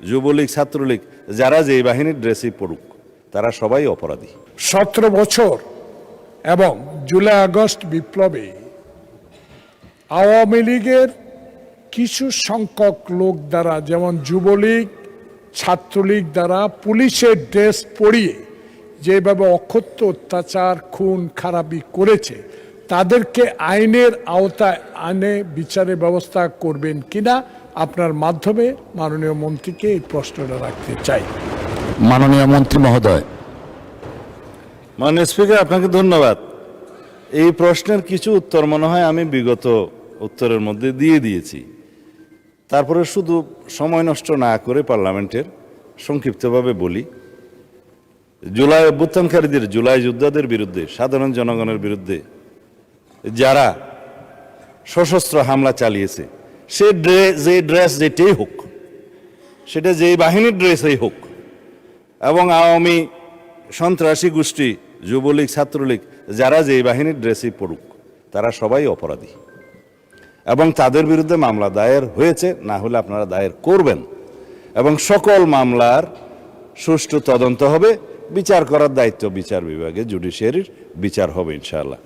যুবলীগ ছাত্রলীগ যারা যে বাহিনীর ড্রেসই পড়ুক তারা সবাই অপরাধী। 17 বছর এবং জুলাই আগস্ট বিপ্লবে আওয়ামী লীগের কিছু সংখ্যক লোক দ্বারা, যেমন যুবলীগ ছাত্রলীগ দ্বারা পুলিশের ড্রেস পরিয়ে যেভাবে অকথ্য অত্যাচার খুন খারাপি করেছে, তাদেরকে আইনের আওতায় আনে বিচারের ব্যবস্থা করবেন কিনা আপনার মাধ্যমে মাননীয় মন্ত্রীকে এই প্রশ্নটা রাখতে চাই। মাননীয় মন্ত্রী মহোদয়। মাননীয় স্পিকার, আপনাকে ধন্যবাদ। এই প্রশ্নের কিছু উত্তর মনে হয় আমি বিগত উত্তরের মধ্যে দিয়ে দিয়েছি। তারপরে শুধু সময় নষ্ট না করে পার্লামেন্টের সংক্ষিপ্তভাবে বলি, জুলাই অভ্যুত্থানকারীদের, জুলাই যোদ্ধাদের বিরুদ্ধে, সাধারণ জনগণের বিরুদ্ধে যারা সশস্ত্র হামলা চালিয়েছে, যে ড্রেস যেটাই হোক, সেটা যেই বাহিনীর ড্রেসই হোক, এবং আওয়ামী সন্ত্রাসী গোষ্ঠী যুবলীগ ছাত্রলীগ যারা যেই বাহিনীর ড্রেসই পড়ুক তারা সবাই অপরাধী এবং তাদের বিরুদ্ধে মামলা দায়ের হয়েছে, না হলে আপনারা দায়ের করবেন এবং সকল মামলার সুষ্ঠু তদন্ত হবে। বিচার করার দায়িত্ব বিচার বিভাগে, জুডিশিয়ারির বিচার হবে ইনশাআল্লাহ।